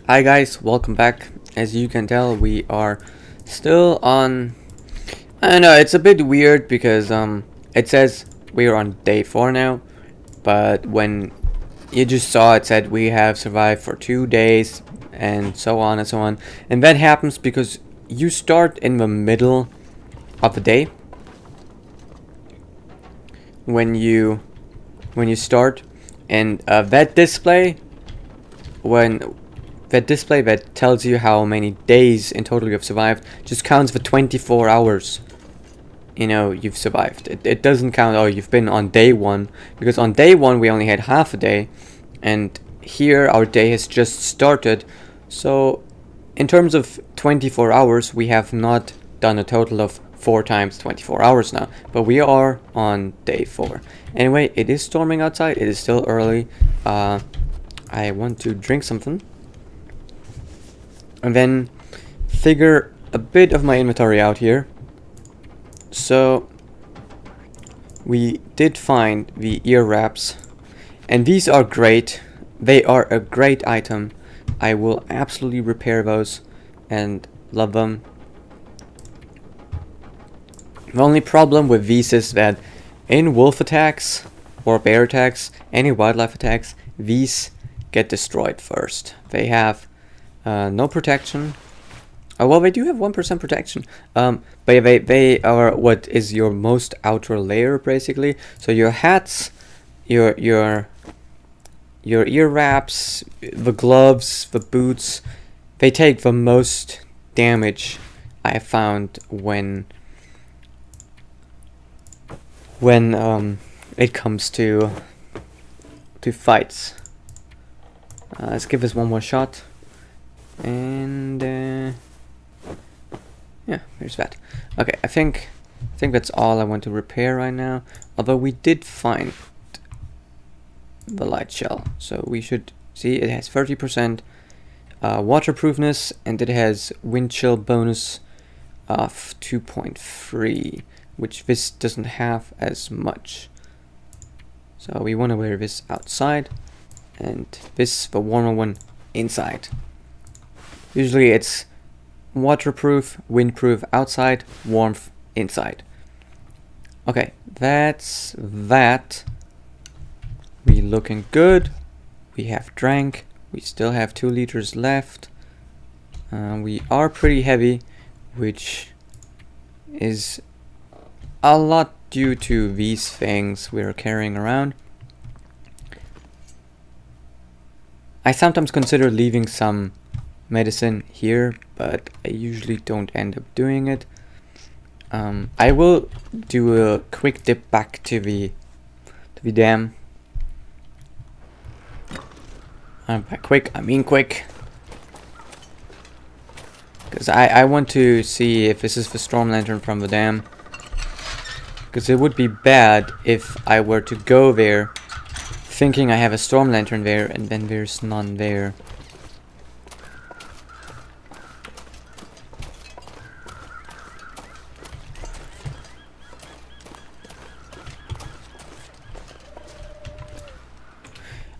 Hi guys, welcome back. As you can tell, we are still on. I don't know, it's a bit weird because it says we're on day 4 now, but when you just saw it said we have survived for 2 days and so on and so on. And that happens because you start in the middle of the day when you start, and that display that tells you how many days in total you have survived just counts for 24 hours. You know, you've survived. It doesn't count, oh, you've been on day 1, because on day 1 we only had half a day, and here our day has just started. So in terms of 24 hours, we have not done a total of 4 times 24 hours now, but we are on day 4. Anyway, it is storming outside. It is still early. I want to drink something and then figure a bit of my inventory out here. So we did find the ear wraps, and these are great. They are a great item. I will absolutely repair those and love them. The only problem with these is that in wolf attacks or bear attacks, any wildlife attacks, these get destroyed first. They have no protection. Well, they do have 1% protection, but they are what is your most outer layer, basically. So your hats, your ear wraps, the gloves, the boots, they take the most damage. I found when it comes to fights. Let's give this one more shot, and yeah, there's that. Okay, I think that's all I want to repair right now. Although we did find the light shell, so we should see it has 30% waterproofness, and it has wind chill bonus of 2.3, which this doesn't have as much. So we want to wear this outside, and this, the warmer one, inside. Usually it's waterproof, windproof outside, warmth inside. Okay, that's that. We looking good. We have drank. We still have 2 liters left. We are pretty heavy, which is a lot due to these things we're carrying around. I sometimes consider leaving some medicine here, but I usually don't end up doing it. I will do a quick dip back to the dam. By quick, I mean quick, because I want to see if this is the storm lantern from the dam, because it would be bad if I were to go there thinking I have a storm lantern there and then there's none there.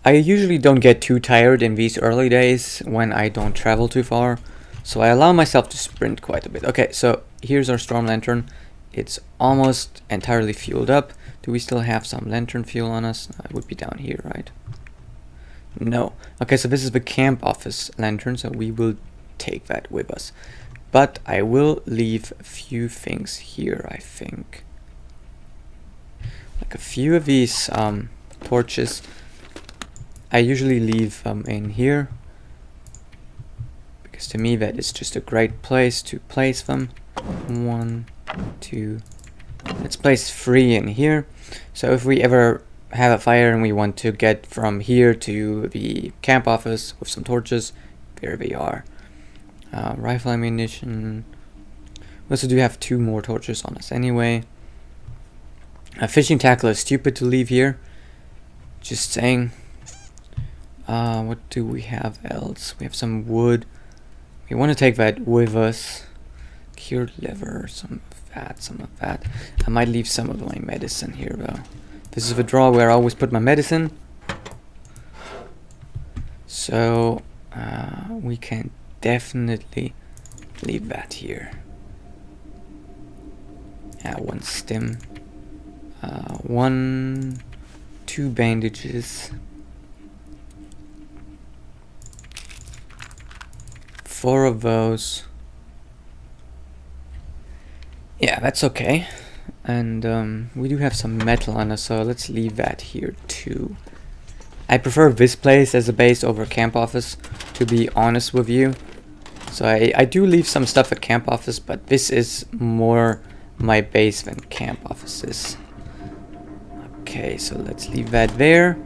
I usually don't get too tired in these early days when I don't travel too far, so I allow myself to sprint quite a bit. Okay, so here's our storm lantern. It's almost entirely fueled up. Do we still have some lantern fuel on us? It would be down here, right? No. Okay, so this is the camp office lantern, so we will take that with us. But I will leave a few things here, I think. Like a few of these torches. I usually leave them in here, because to me that is just a great place to place them. 1, 2. Let's place 3 in here. So if we ever have a fire and we want to get from here to the camp office with some torches, there they are. Rifle ammunition. We also do have 2 more torches on us anyway. A fishing tackle is stupid to leave here. Just saying. What do we have else? We have some wood. We want to take that with us. Cured liver, some of that. I might leave some of my medicine here though. This is the drawer where I always put my medicine. So we can definitely leave that here. One stim. 2 bandages. 4 of those. Yeah, that's okay. And we do have some metal on us, so let's leave that here too. I prefer this place as a base over camp office, to be honest with you. So I do leave some stuff at camp office, but this is more my base than camp office is. Okay, so let's leave that there.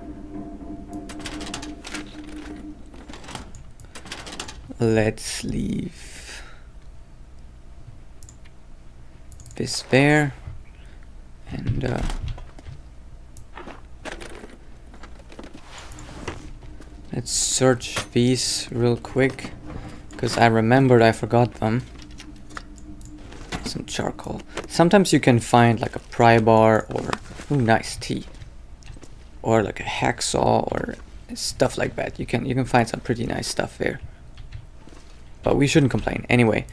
Let's leave this there. And let's search these real quick, because I remembered I forgot them. Some charcoal. Sometimes you can find like a pry bar or, ooh, nice tea, or like a hacksaw or stuff like that. You can find some pretty nice stuff there. But we shouldn't complain. Anyway,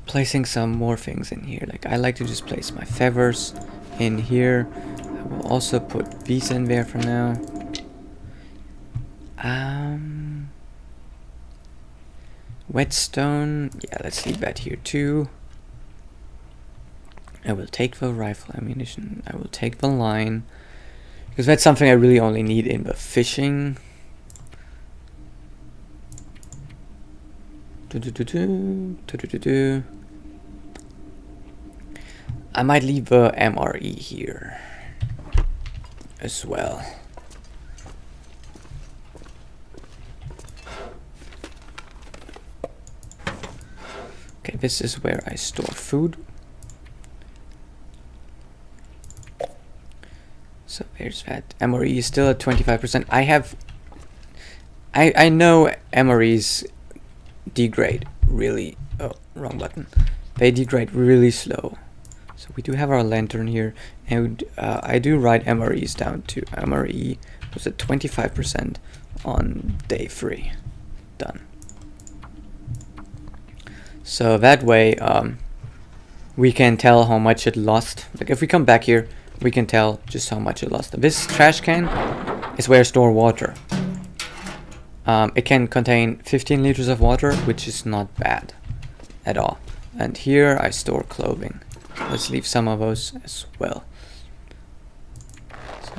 placing some more things in here. Like I like to just place my feathers in here. I will also put these in there for now. Whetstone. Yeah, let's leave that here too. I will take the rifle ammunition. I will take the line, because that's something I really only need in the fishing. I might leave the MRE here as well. Okay, this is where I store food. So there's that. MRE is still at 25%. I know MREs degrade really, oh, wrong button. They degrade really slow. So we do have our lantern here, and I do write MREs down to MRE was at 25% on day 3. Done. So that way we can tell how much it lost. Like if we come back here, we can tell just how much it lost. This trash can is where I store water. It can contain 15 liters of water, which is not bad at all. And here I store clothing. Let's leave some of those as well. So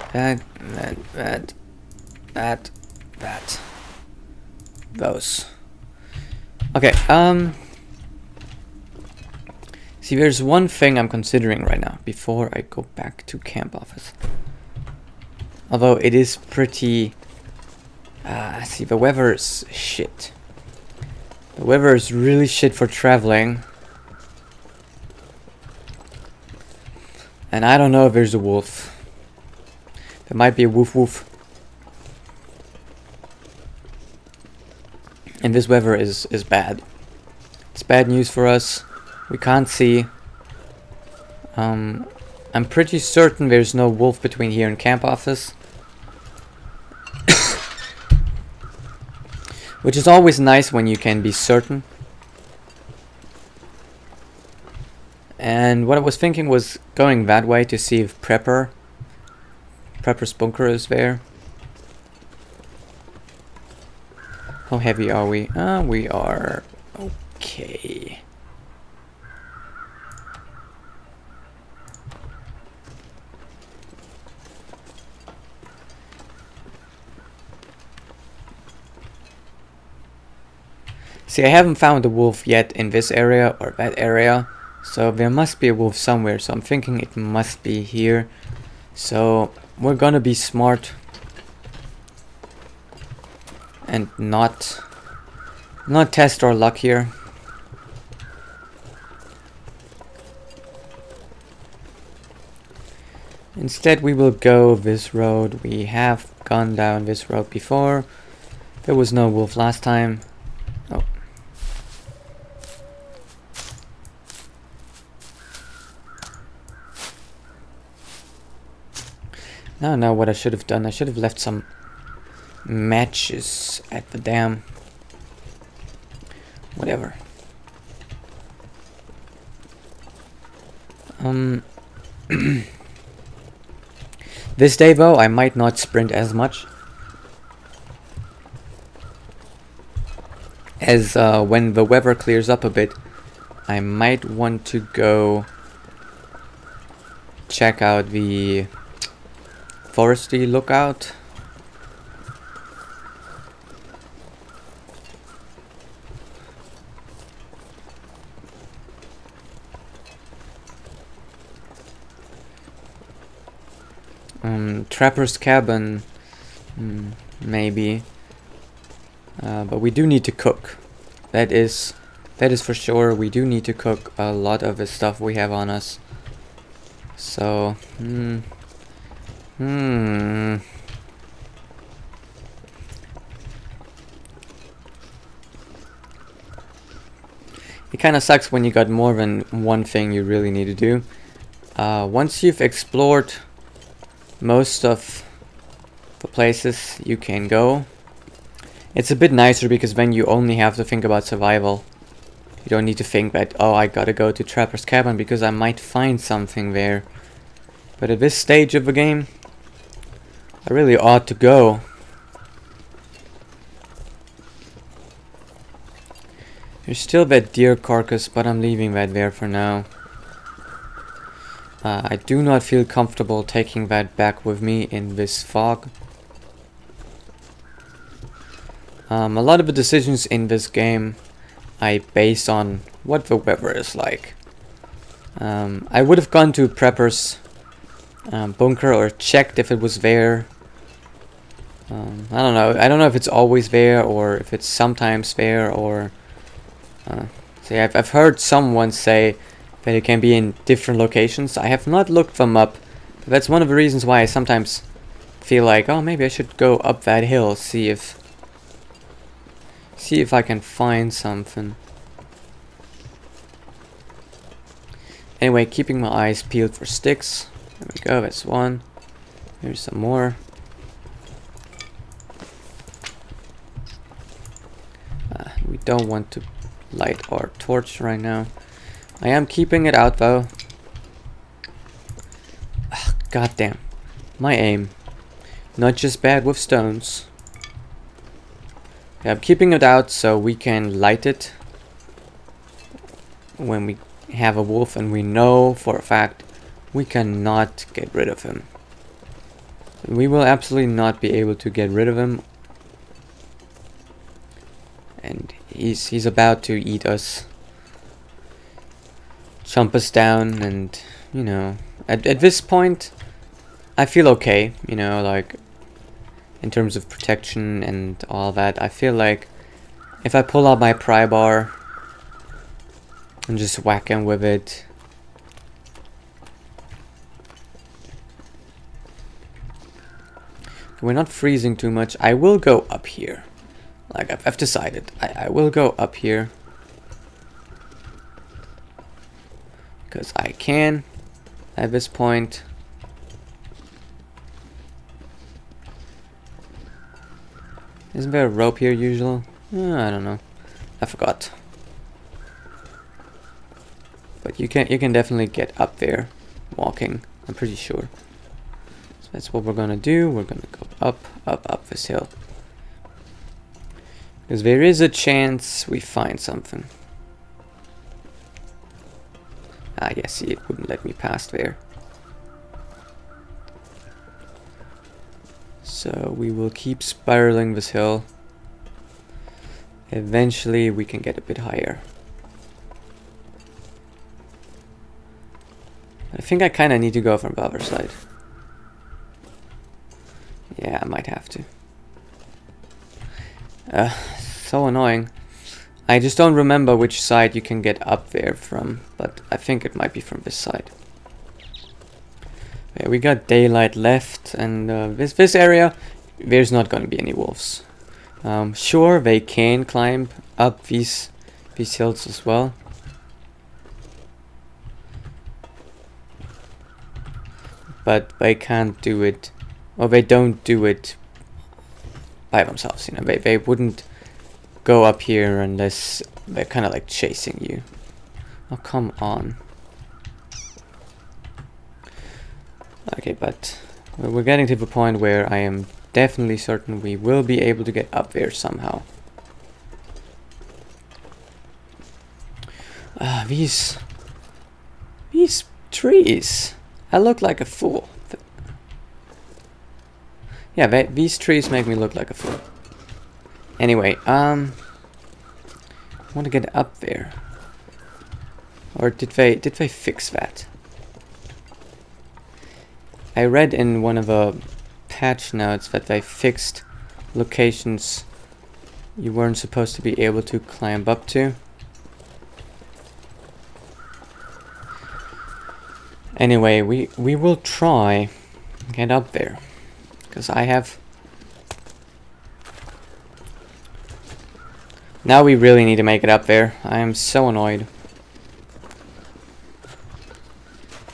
that. Those. Okay, see, there's one thing I'm considering right now before I go back to camp office. Although it is pretty... see, the weather is shit. The weather is really shit for traveling. And I don't know if there's a wolf. There might be a woof. And this weather is bad. It's bad news for us. We can't see. I'm pretty certain there's no wolf between here and camp office. Which is always nice when you can be certain. And what I was thinking was going that way to see if Prepper's bunker is there. How heavy are we? We are okay. See, I haven't found a wolf yet in this area or that area, so there must be a wolf somewhere, so I'm thinking it must be here. So we're gonna be smart and not test our luck here. Instead we will go this road. We have gone down this road before. There was no wolf last time. Oh. Now what I should have done, I should have left some matches at the dam. Whatever. This day though, I might not sprint as much as when the weather clears up a bit. I might want to go check out the foresty lookout. Trapper's cabin, maybe, but we do need to cook. That is for sure. We do need to cook a lot of the stuff we have on us. So, It kind of sucks when you got more than one thing you really need to do. Once you've explored most of the places you can go, it's a bit nicer because then you only have to think about survival. You don't need to think that, oh, I gotta go to Trapper's cabin because I might find something there. But at this stage of the game, I really ought to go. There's still that deer carcass, but I'm leaving that there for now. I do not feel comfortable taking that back with me in this fog. A lot of the decisions in this game I base on what the weather is like. I would have gone to Prepper's bunker or checked if it was there. I don't know. I don't know if it's always there or if it's sometimes there or... see, I've heard someone say that it can be in different locations. I have not looked them up. But that's one of the reasons why I sometimes feel like, oh, maybe I should go up that hill, see if I can find something. Anyway, keeping my eyes peeled for sticks. There we go, that's one. Here's some more. We don't want to light our torch right now. I am keeping it out though. God damn. My aim. Not just bad with stones. Yeah, I'm keeping it out so we can light it when we have a wolf and we know for a fact we cannot get rid of him. We will absolutely not be able to get rid of him. And he's about to eat us. Chomp us down, and you know, at this point I feel okay, you know, like in terms of protection and all that. I feel like if I pull out my pry bar and just whack him with it, we're not freezing too much. I will go up here. Like I've decided I will go up here because I can at this point. Isn't there a rope here usually? I don't know. I forgot. But you can definitely get up there walking, I'm pretty sure. So that's what we're gonna do. We're gonna go up this hill. Because there is a chance we find something. Ah, yeah, see, it wouldn't let me pass there. So we will keep spiraling this hill. Eventually we can get a bit higher. I think I kind of need to go from the other side. Yeah, I might have to. So annoying. I just don't remember which side you can get up there from, but I think it might be from this side. Yeah, we got daylight left, and this area, there's not going to be any wolves. Sure, they can climb up these hills as well. But they can't do it, or they don't do it by themselves. You know, they wouldn't go up here unless they're kind of like chasing you. Oh, come on. Okay, but we're getting to the point where I am definitely certain we will be able to get up there somehow. These trees. I look like a fool. Yeah, these trees make me look like a fool. Anyway, I want to get up there. Or did they fix that? I read in one of the patch notes that they fixed locations you weren't supposed to be able to climb up to. Anyway, we will try get up there, because I have. Now we really need to make it up there. I am so annoyed.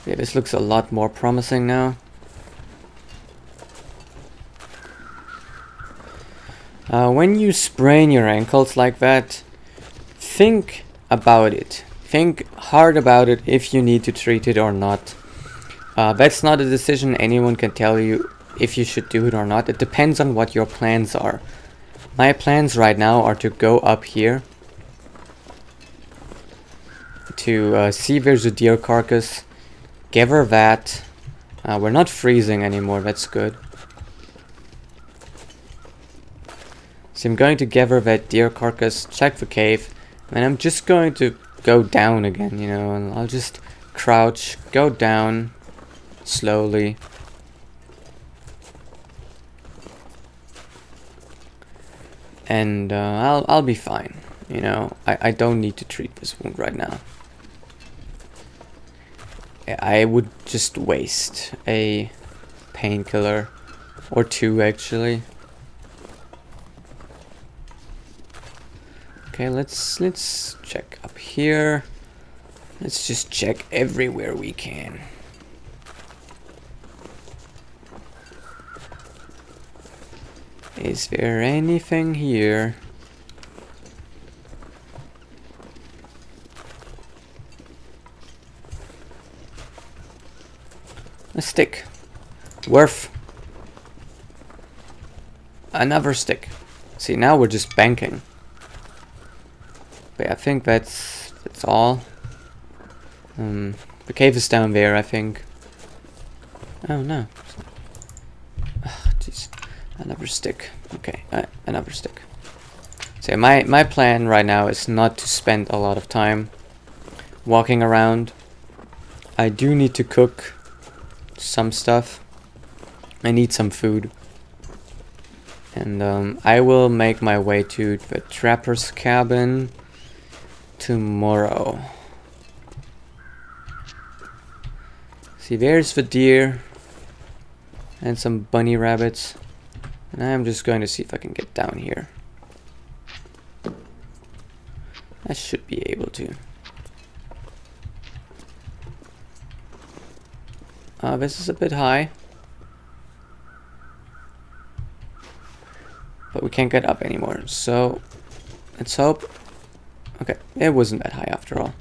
Yeah, this looks a lot more promising now. When you sprain your ankles like that, think about it. Think hard about it if you need to treat it or not. That's not a decision anyone can tell you if you should do it or not. It depends on what your plans are. My plans right now are to go up here to see if there's a deer carcass, gather that. We're not freezing anymore, that's good. So I'm going to gather that deer carcass, check the cave, and I'm just going to go down again, you know, and I'll just crouch, go down slowly. And I'll be fine, you know. I don't need to treat this wound right now. I would just waste a painkiller or two, actually. Okay, let's check up here. Let's just check everywhere we can. Is there anything here? A stick. Worth. Another stick. See, now we're just banking. But I think that's all. The cave is down there, I think. Oh no. Jeez. Another stick. Okay, another stick. So my plan right now is not to spend a lot of time walking around. I do need to cook some stuff. I need some food. And I will make my way to the trapper's cabin tomorrow. See, there's the deer and some bunny rabbits. And I'm just going to see if I can get down here. I should be able to. This is a bit high. But we can't get up anymore, so let's hope. Okay, it wasn't that high after all.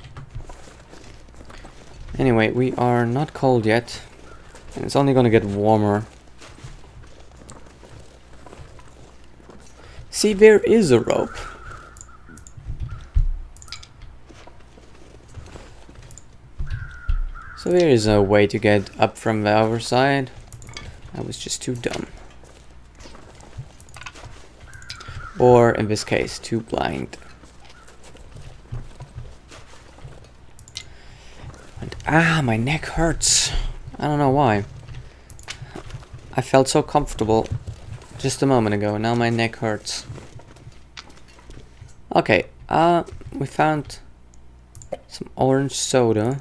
Anyway, we are not cold yet. And it's only gonna get warmer. See, there is a rope. So there is a way to get up from the other side. I was just too dumb. Or, in this case, too blind. And my neck hurts. I don't know why. I felt so comfortable just a moment ago, and now my neck hurts. Okay, we found some orange soda,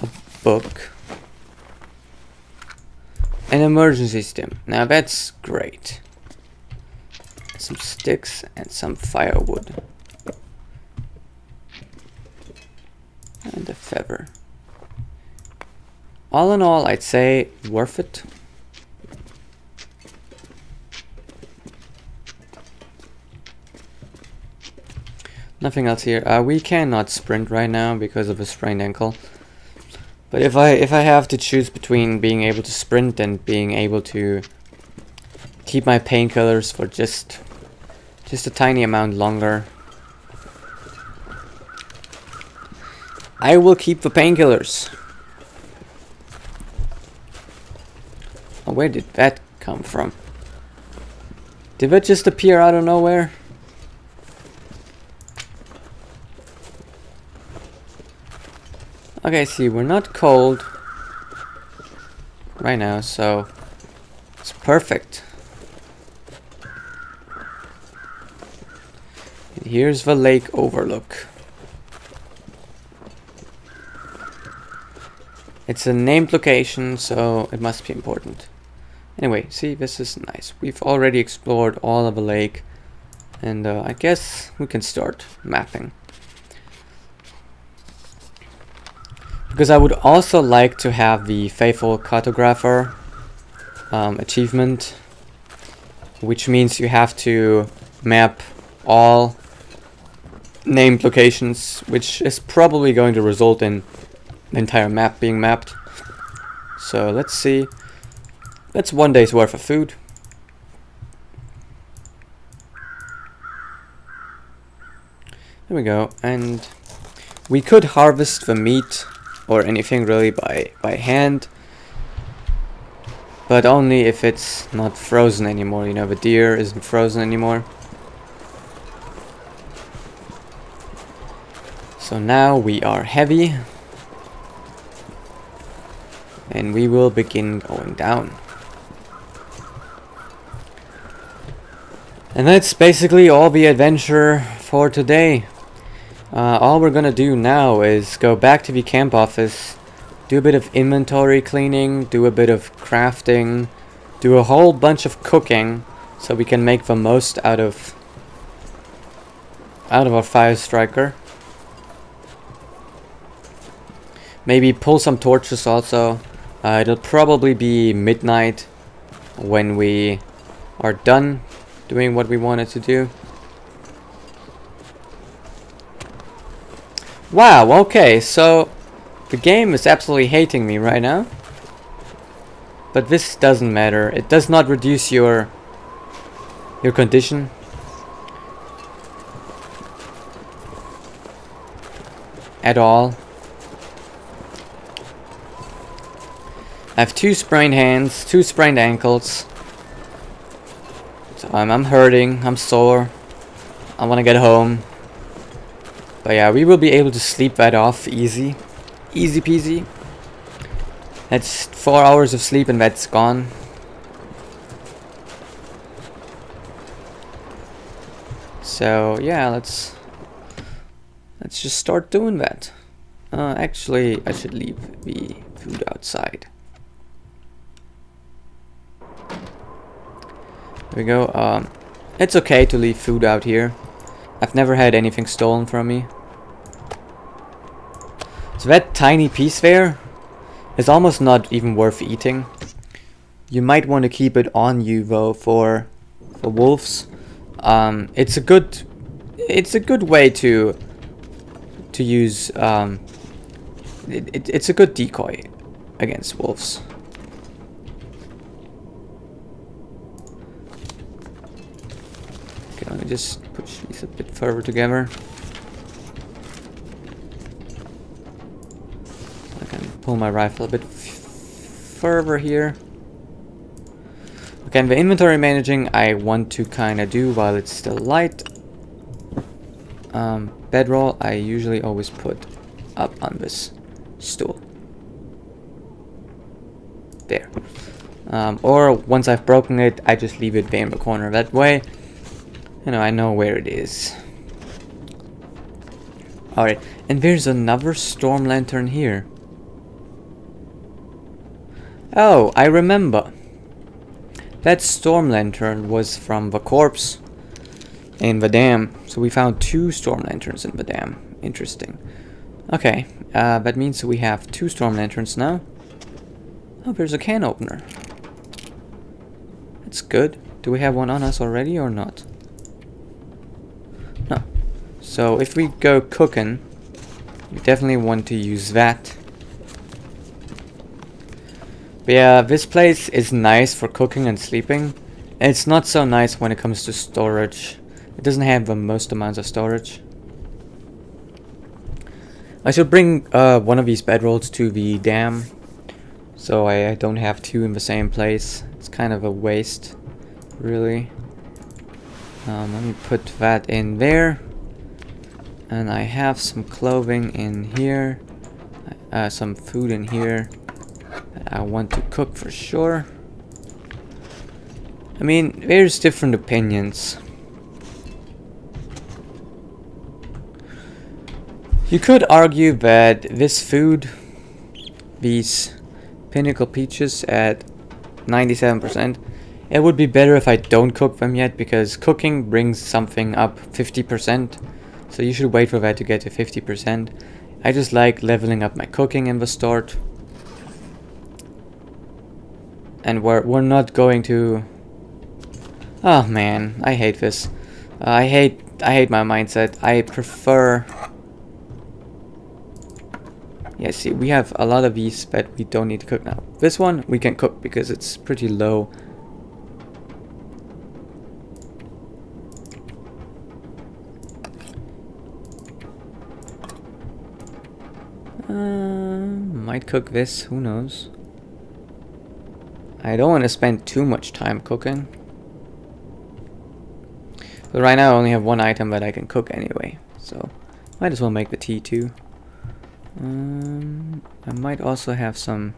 a book, an emergency stim. Now that's great. Some sticks and some firewood. And a feather. All in all, I'd say worth it. Nothing else here. We cannot sprint right now because of a sprained ankle. But if I have to choose between being able to sprint and being able to keep my painkillers for just a tiny amount longer, I will keep the painkillers. Oh, where did that come from? Did it just appear out of nowhere? Okay, see, we're not cold right now, so it's perfect. And here's the lake overlook. It's a named location, so it must be important. Anyway, see, this is nice. We've already explored all of the lake, and I guess we can start mapping. Because I would also like to have the Faithful Cartographer achievement, which means you have to map all named locations, which is probably going to result in the entire map being mapped. So let's see. That's 1 day's worth of food. There we go. And we could harvest the meat or anything really by hand, but only if it's not frozen anymore. You know, the deer isn't frozen anymore. So now we are heavy, and we will begin going down. And that's basically all the adventure for today. All we're gonna do now is go back to the camp office, do a bit of inventory cleaning, do a bit of crafting, do a whole bunch of cooking, so we can make the most out of our fire striker. Maybe pull some torches also. It'll probably be midnight when we are done doing what we wanted to do. Wow, okay, so the game is absolutely hating me right now. But this doesn't matter. It does not reduce your condition. At all. I have 2 sprained hands, 2 sprained ankles. So I'm hurting, I'm sore. I wanna get home. But yeah, we will be able to sleep that off easy. Easy peasy. That's 4 hours of sleep and that's gone. So yeah, let's just start doing that. Actually, I should leave the food outside. There we go. It's okay to leave food out here. I've never had anything stolen from me. So that tiny piece there is almost not even worth eating. You might want to keep it on you though for wolves. It's a good way to use. It's a good decoy against wolves. Okay, let me just push these a bit further together. Pull my rifle a bit further here. Okay, and the inventory managing I want to kind of do while it's still light. Bedroll I usually always put up on this stool. There. Or once I've broken it, I just leave it there in the corner. That way, you know, I know where it is. Alright, and there's another storm lantern here. Oh, I remember. That storm lantern was from the corpse in the dam. So we found 2 storm lanterns in the dam. Interesting. Okay, that means we have 2 storm lanterns now. Oh, there's a can opener. That's good. Do we have one on us already or not? No. So if we go cooking, we definitely want to use that. But yeah, this place is nice for cooking and sleeping. It's not so nice when it comes to storage. It doesn't have the most amounts of storage. I should bring one of these bedrolls to the dam, so I don't have two in the same place. It's kind of a waste, really. Let me put that in there. And I have some clothing in here. Some food in here that I want to cook for sure. I mean, there's different opinions. You could argue that this food, these pinnacle peaches at 97%, it would be better if I don't cook them yet, because cooking brings something up 50%. So you should wait for that to get to 50%. I just like leveling up my cooking in the start. And we're not going to... Oh man, I hate this. I hate my mindset. I prefer... Yeah, see, we have a lot of these that we don't need to cook now. This one we can cook because it's pretty low. Might cook this, who knows. I don't want to spend too much time cooking. But right now I only have one item that I can cook anyway, so might as well make the tea too. I might also have some...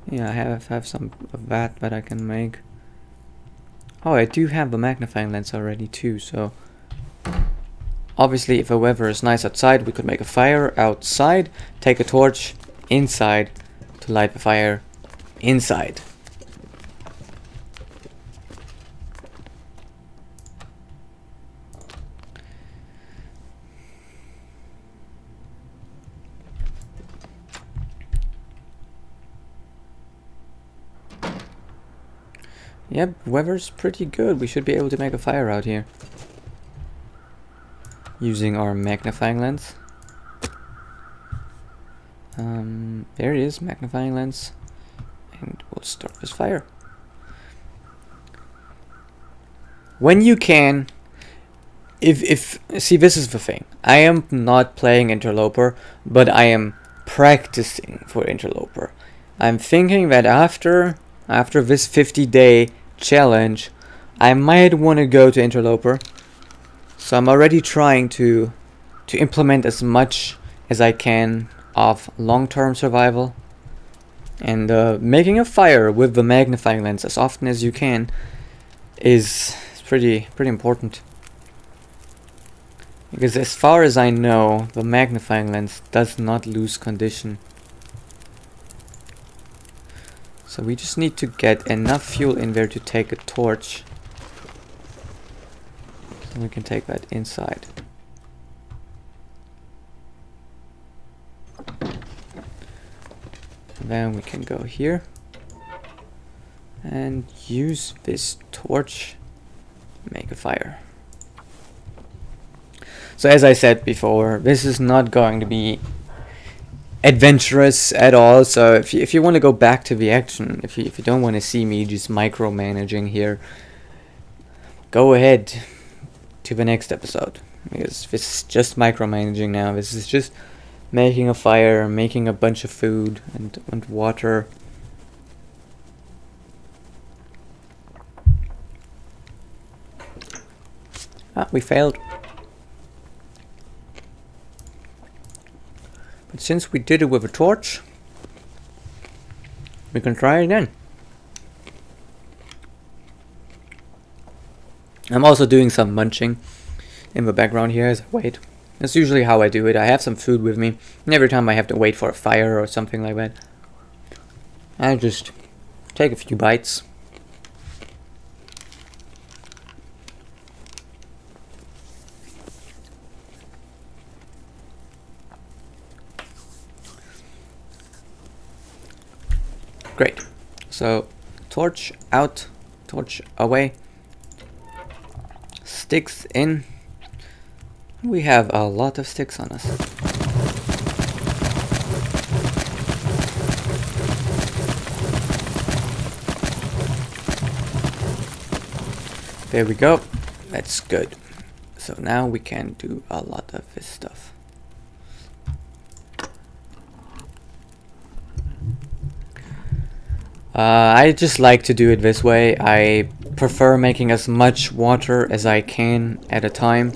Yeah, I have some of that I can make. Oh, I do have the magnifying lens already too, so... Obviously, if the weather is nice outside, we could make a fire outside, take a torch inside to light the fire inside. Yep, weather's pretty good. We should be able to make a fire out here. Using our magnifying lens. There it is, magnifying lens. And we'll start this fire. When you can, if see, this is the thing. I am not playing Interloper, but I am practicing for Interloper. I'm thinking that after this 50-day challenge, I might want to go to Interloper. So I'm already trying to implement as much as I can of long-term survival, and making a fire with the magnifying lens as often as you can is pretty important. Because as far as I know, the magnifying lens does not lose condition. So we just need to get enough fuel in there to take a torch. So we can take that inside. Then we can go here and use this torch to make a fire. So as I said before, this is not going to be adventurous at all. So if you want to go back to the action, if you don't want to see me just micromanaging here, go ahead to the next episode, because this is just micromanaging now. This is just making a fire, making a bunch of food and water. Ah, we failed. But since we did it with a torch, we can try again. I'm also doing some munching in the background here as I wait. That's usually how I do it. I have some food with me, and every time I have to wait for a fire or something like that, I just take a few bites. Great. So, torch out, torch away, sticks in. We have a lot of sticks on us. There we go. That's good. So now we can do a lot of this stuff. I just like to do it this way. I prefer making as much water as I can at a time,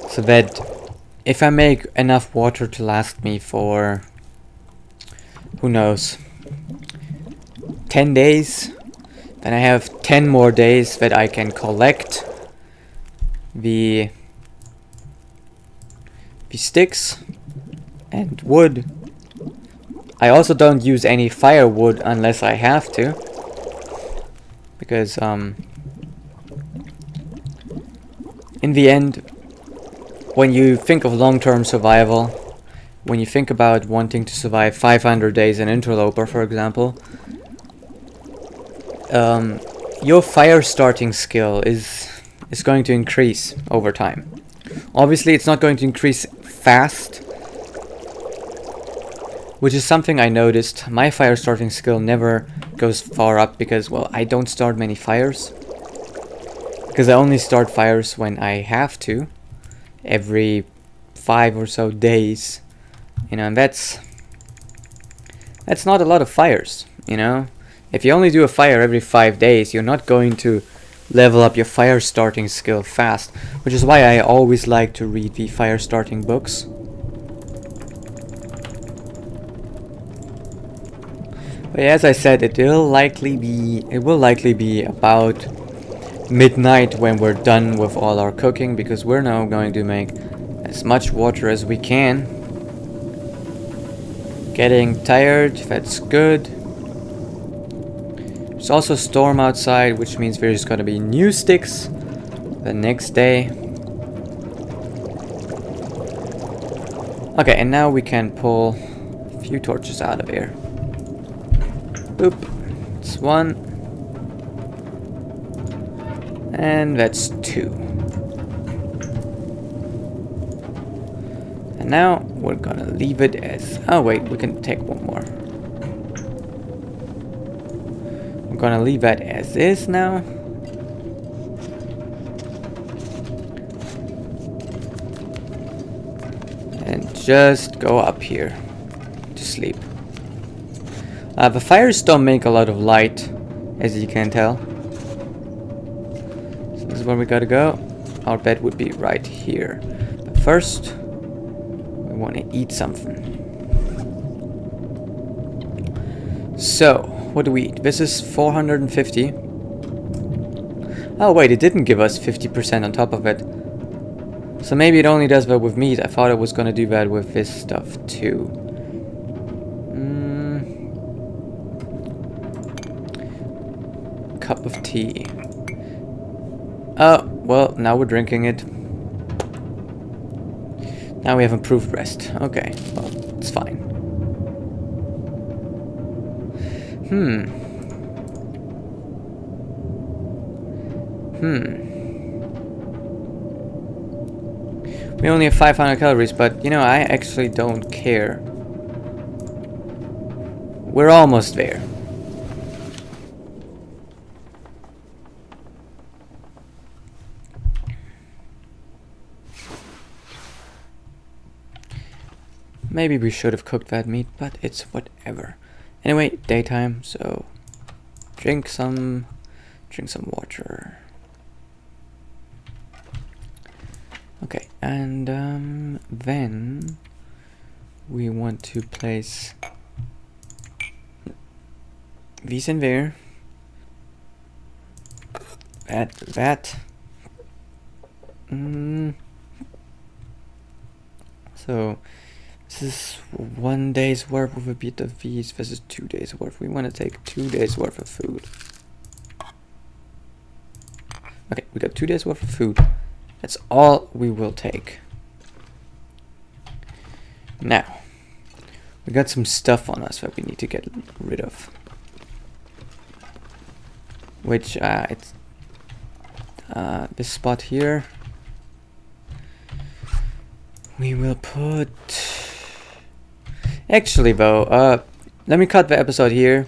so that if I make enough water to last me for, who knows, 10 days, then I have 10 more days that I can collect the sticks and wood. I also don't use any firewood unless I have to, because in the end, when you think of long-term survival, when you think about wanting to survive 500 days in Interloper, for example, your fire starting skill is going to increase over time. Obviously, it's not going to increase fast, which is something I noticed. My fire starting skill never goes far up because, well, I don't start many fires. Because I only start fires when I have to, every 5 or so days. You know, and that's not a lot of fires, you know? If you only do a fire every 5 days, you're not going to level up your fire starting skill fast, which is why I always like to read the fire starting books. But as I said, it will likely be about midnight when we're done with all our cooking, because we're now going to make as much water as we can. Getting tired, that's good. There's also a storm outside, which means there's gonna be new sticks the next day. Okay, and now we can pull a few torches out of here. Boop. That's 1. And that's 2. And now we're gonna leave it as... Oh wait, we can take one more. I'm gonna leave that as is now. And just go up here to sleep. The fires don't make a lot of light, as you can tell. So this is where we gotta go. Our bed would be right here. But first, we want to eat something. So, what do we eat? This is 450. Oh wait, it didn't give us 50% on top of it. So maybe it only does that with meat. I thought it was gonna do that with this stuff too. Cup of tea. Oh, well, now we're drinking it. Now we have improved rest. Okay, well, it's fine. We only have 500 calories, but, you know, I actually don't care. We're almost there. Maybe we should have cooked that meat, but it's whatever. Anyway, daytime, so drink some water. Okay, and then we want to place these in there. That. So this is 1 day's worth of a bit of these. This is 2 days worth. We want to take 2 days worth of food. Okay, we got 2 days worth of food. That's all we will take. Now, we got some stuff on us that we need to get rid of. Which, it's this spot here. We will put... Actually though, let me cut the episode here,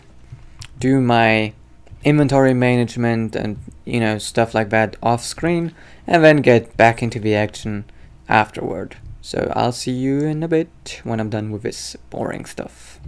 do my inventory management and, you know, stuff like that off screen, and then get back into the action afterward. So I'll see you in a bit when I'm done with this boring stuff.